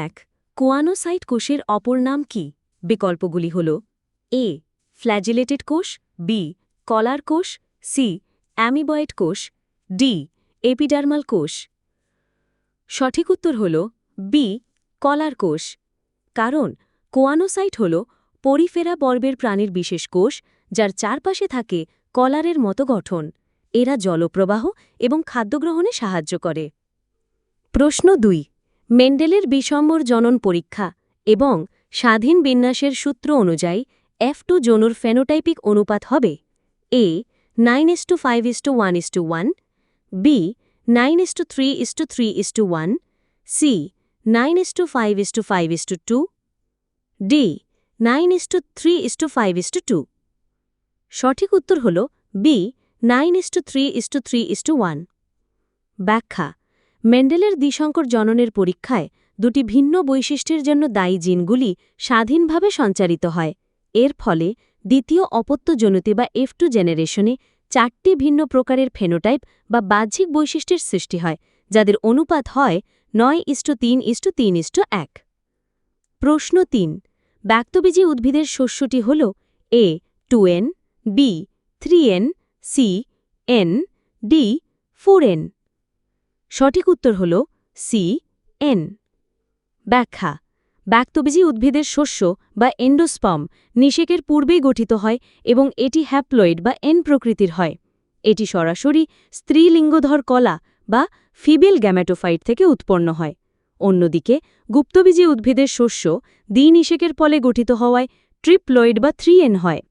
1 choanocyte কোষের অপর নাম কি? বিকল্পগুলি হল এ ফ্ল্যাজিলেটেড কোষ, বি কলার কোষ, সি অ্যামিবয়েড কোষ, ডি এপিডার্মাল কোষ। সঠিক উত্তর হল বি কলার কোষ। কারণ কোয়ানোসাইট হল পরিফেরা পর্বের প্রাণীর বিশেষ কোষ, যার চারপাশে থাকে কলারের মতো গঠন। এরা জলপ্রবাহ এবং খাদ্য গ্রহণে সাহায্য করে। প্রশ্ন 2 মেন্ডেলের বিষম্বর জনন পরীক্ষা এবং স্বাধীন বিন্যাসের সূত্র অনুযায়ী F2 যৌনর ফেনোটাইপিক অনুপাত হবে এ 9:5:1:1, বি 9:3:3:1, সি 9:5:5:2, ডি 9:3:5:2। সঠিক উত্তর হল বি 9:3:3:1। ব্যাখ্যা মেন্ডেলের দ্বিসংকর জননের পরীক্ষায় দুটি ভিন্ন বৈশিষ্ট্যের জন্য দায়ী জিনগুলি স্বাধীনভাবে সঞ্চারিত হয়। এর ফলে দ্বিতীয় অপত্যজনিত বা F2 জেনারেশনে 4টি ভিন্ন প্রকারের ফেনোটাইপ বা বাহ্যিক বৈশিষ্ট্যের সৃষ্টি হয়, যাদের অনুপাত হয় 9:3:3:1। প্রশ্ন 3 ব্যক্তবীজী উদ্ভিদের শস্যটি হল A 2N, B 3N, C N, D 4N। সঠিক উত্তর হল সি N। ব্যাখ্যা ব্যক্তবীজী উদ্ভিদের শস্য বা এন্ডোস্পার্ম নিষেকের পূর্বেই গঠিত হয় এবং এটি হ্যাপ্লয়েড বা এন প্রকৃতির হয়। এটি সরাসরি স্ত্রীলিঙ্গধর কলা বা ফিমেল গ্যামেটোফাইট থেকে উৎপন্ন হয়। অন্যদিকে গুপ্তবীজী উদ্ভিদের শস্য দ্বিনিষেকের ফলে গঠিত হওয়ায় ট্রিপ্লয়েড বা 3N হয়।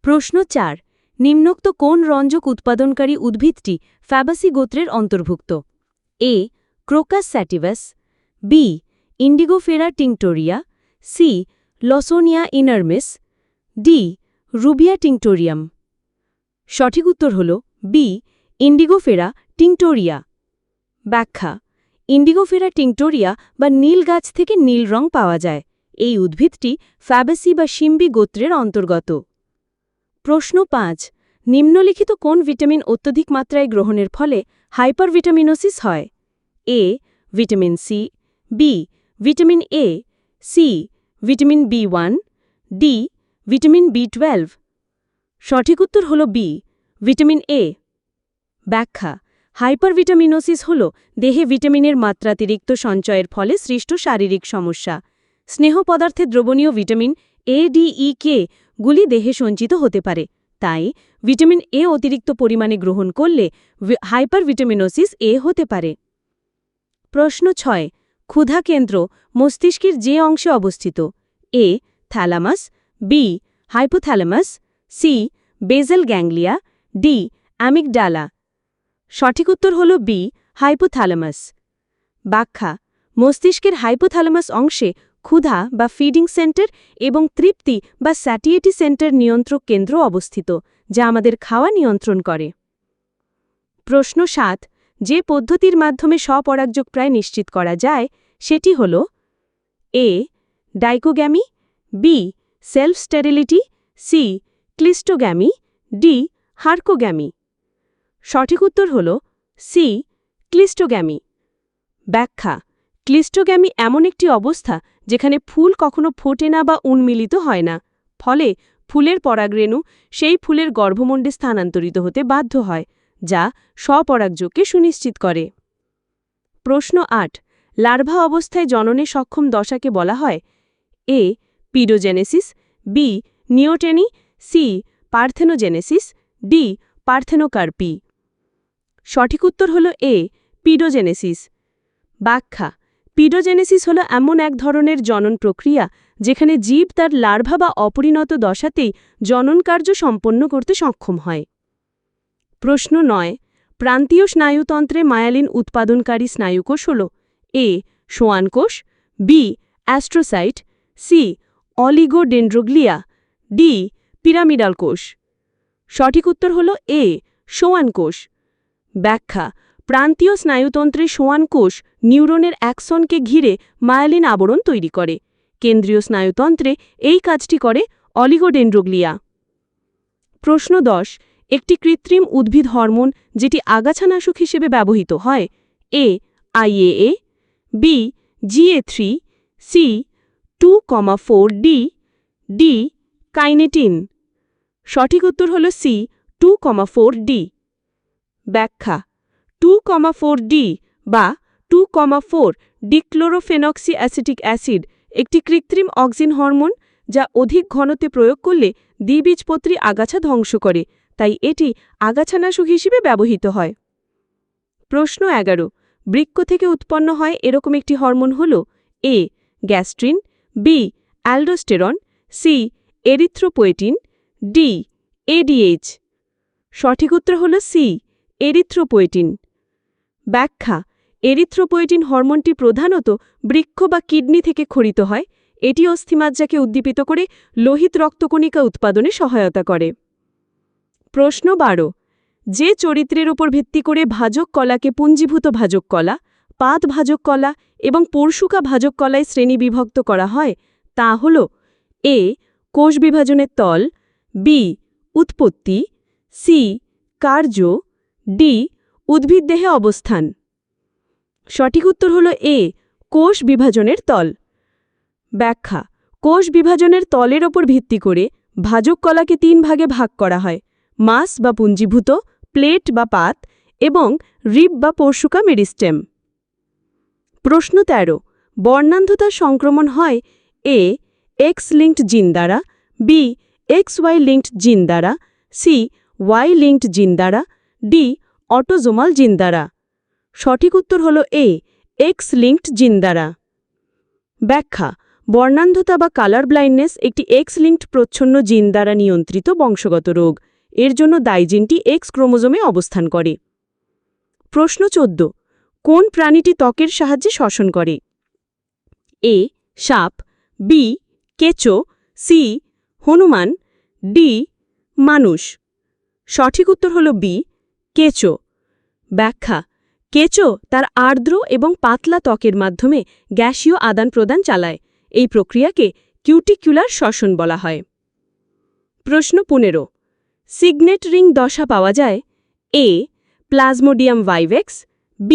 প্রশ্ন 4 নিম্নোক্ত কোন রঞ্জক উৎপাদনকারী উদ্ভিদটি ফ্যাবাসি গোত্রের অন্তর্ভুক্ত? A Crocus sativus, B Indigofera tinctoria, C Lawsonia inermis, D Rubia tinctorum. সঠিক উত্তর হল বি ইন্ডিগোফেরা টিংটোরিয়া। ব্যাখ্যা ইন্ডিগোফেরা টিংটোরিয়া বা নীল গাছ থেকে নীল রং পাওয়া যায়। এই উদ্ভিদটি ফ্যাবাসি বা শিম্বি গোত্রের অন্তর্গত। প্রশ্ন 5 নিম্নলিখিত কোন ভিটামিন অত্যধিক মাত্রায় গ্রহণের ফলে হাইপারভিটামিনোসিস হয়? A vitamin C, B vitamin A, C vitamin B1, D vitamin B12। সঠিক উত্তর হল বি ভিটামিন এ। ব্যাখ্যা হাইপারভিটামিনোসিস হল দেহে ভিটামিনের মাত্রাতিরিক্ত সঞ্চয়ের ফলে সৃষ্ট শারীরিক সমস্যা। স্নেহ পদার্থে দ্রবণীয় ভিটামিন এ, ডি, ই, কে গুলি দেহে সঞ্চিত হতে পারে। তাই ভিটামিন এ অতিরিক্ত পরিমাণে গ্রহণ করলে হাইপারভিটামিনোসিস হতে পারে। প্রশ্ন 6 ক্ষুধা কেন্দ্র মস্তিষ্কের যে অংশে অবস্থিত? এ থ্যালামাস, বি হাইপোথ্যালামাস, সি বেজাল গ্যাংলিয়া, ডি অ্যামিগডালা। সঠিক উত্তর হল বি হাইপোথ্যালামাস। ব্যাখ্যা মস্তিষ্কের হাইপোথ্যালামাস অংশে ক্ষুধা বা ফিডিং সেন্টার এবং তৃপ্তি বা স্যাটিয়েটি সেন্টার নিয়ন্ত্রক কেন্দ্র অবস্থিত, যা আমাদের খাওয়া নিয়ন্ত্রণ করে। প্রশ্ন 7 যে পদ্ধতির মাধ্যমে স্বপরাগযোগ প্রায় নিশ্চিত করা যায় সেটি হল A dichogamy, B self sterility, C cleistogamy, D herkogamy. সঠিক উত্তর হল সি ক্লিস্টোগ্যামি। ব্যাখ্যা ক্লিস্টোগ্যামি এমন একটি অবস্থা যেখানে ফুল কখনো ফোটে না বা উন্মিলিত হয় না, ফলে ফুলের পরাগরেণু সেই ফুলের গর্ভমণ্ডে স্থানান্তরিত হতে বাধ্য হয়, যা স্বপরাগযোগকে সুনিশ্চিত করে। প্রশ্ন 8 লার্ভা অবস্থায় জননে সক্ষম দশাকে বলা হয় A paedogenesis, B neoteny, C parthenogenesis, D parthenocarpy. সঠিক উত্তর হল এ পিডোজেনেসিস। ব্যাখ্যা পিডোজেনেসিস হল এমন এক ধরনের জনন প্রক্রিয়া যেখানে জীব তার লার্ভা বা অপরিণত দশাতেই জনন কার্য সম্পন্ন করতে সক্ষম হয়। প্রশ্ন 9 প্রান্তীয় স্নায়ুতন্ত্রে মায়ালিন উৎপাদনকারী স্নায়ুকোষ হল এ সোয়ান কোষ, B astrocyte, C oligodendroglia, D pyramidal কোষ। সঠিক উত্তর হল এ সোয়ান কোষ। ব্যাখ্যা প্রান্তীয় স্নায়ুতন্ত্রে সোয়ান কোষ নিউরনের অ্যাক্সনকে ঘিরে মায়ালিন আবরণ তৈরি করে। কেন্দ্রীয় স্নায়ুতন্ত্রে এই কাজটি করে অলিগোডেন্ড্রোগ্লিয়া। প্রশ্ন 10 একটি কৃত্রিম উদ্ভিদ হরমোন যেটি আগাছানাশক হিসেবে ব্যবহৃত হয় A IAA, B GA3, C 2,4D, D kinetin. সঠিক উত্তর হল C 2,4D। ব্যাখ্যা 2,4D বা 2,4 ডিক্লোরোফেনক্সি অ্যাসিটিক অ্যাসিড একটি কৃত্রিম অক্সিন হরমোন যা অধিক ঘনত্বে প্রয়োগ করলে দ্বিবীজপত্রী আগাছা ধ্বংস করে, তাই এটি আগাছানাশক হিসেবে ব্যবহৃত হয়। প্রশ্ন 11 বৃক্ক থেকে উৎপন্ন হয় এরকম একটি হরমোন হল A gastrin, B aldosterone, C erythropoietin, D ADH। সঠিক উত্তর হল C এরিথ্রোপোয়েটিন। ব্যাখ্যা এরিথ্রোপোয়েটিন হরমোনটি প্রধানত বৃক্ক বা কিডনি থেকে ক্ষরিত হয়। এটি অস্থিমজ্জাকে উদ্দীপিত করে লোহিত রক্তকণিকা উৎপাদনে সহায়তা করে। প্রশ্ন 12 যে চরিত্রের উপর ভিত্তি করে ভাজক কলাকে পুঞ্জীভূত ভাজক কলা, পাত ভাজক কলা এবং পরশুকা ভাজক কলায় শ্রেণীবিভক্ত করা হয় তা হল A কোষ বিভাজনের তল, B উৎপত্তি, C কার্য, D উদ্ভিদদেহে অবস্থান। সঠিক উত্তর হল A কোষ বিভাজনের তল। ব্যাখ্যা কোষ বিভাজনের তলের ওপর ভিত্তি করে ভাজক কলাকে 3 ভাগে ভাগ করা হয়: মাস বা পুঞ্জীভূত, প্লেট বা পাত এবং রিব বা পরশুকা মেরিস্টেম। প্রশ্ন 13 বর্ণান্ধতার সংক্রমণ হয় A X লিঙ্কড জিন দ্বারা, B XY লিঙ্কড জিন দ্বারা, C Y লিঙ্কড জিন দ্বারা, D অটোজোমাল জিন দ্বারা। সঠিক উত্তর হল A X লিঙ্কড জিন দ্বারা। ব্যাখ্যা বর্ণান্ধতা বা কালার ব্লাইন্ডনেস একটি X লিঙ্কড প্রচ্ছন্ন জিন দ্বারা নিয়ন্ত্রিত বংশগত রোগ। এর জন্য দায়ী জিনটি X ক্রোমোজোমে অবস্থান করে। প্রশ্ন 14 কোন প্রাণীটি ত্বকের সাহায্যে শ্বসন করে? A সাপ, B কেঁচো, C হনুমান, D মানুষ। সঠিক উত্তর হল B কেঁচো। ব্যাখ্যা কেঁচো তার আর্দ্র এবং পাতলা ত্বকের মাধ্যমে গ্যাসীয় আদান প্রদান চালায়। এই প্রক্রিয়াকে কিউটিকুলার শ্বসন বলা হয়। প্রশ্ন 15 সিগনেট রিং দশা পাওয়া যায় A plasmodium vivax, B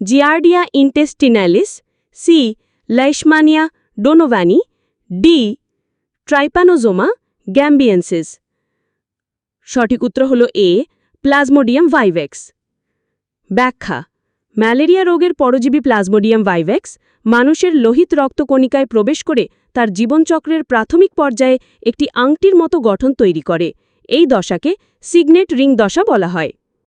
জিয়ার্ডিয়া ইন্টেস্টিনালিস, C লাইশমানিয়া donovani, D ট্রাইপানোজোমা গ্যাম্বিয়েন্সিস। সঠিক উত্তর হল A প্লাজমোডিয়াম ভাইভেক্স। ব্যাখ্যা ম্যালেরিয়া রোগের পরজীবী প্লাজমোডিয়াম ভাইভেক্স মানুষের লোহিত রক্তকণিকায় প্রবেশ করে তার জীবনচক্রের প্রাথমিক পর্যায়ে একটি আংটির মতো গঠন তৈরি করে। এই দশাকে সিগনেট রিং দশা বলা হয়।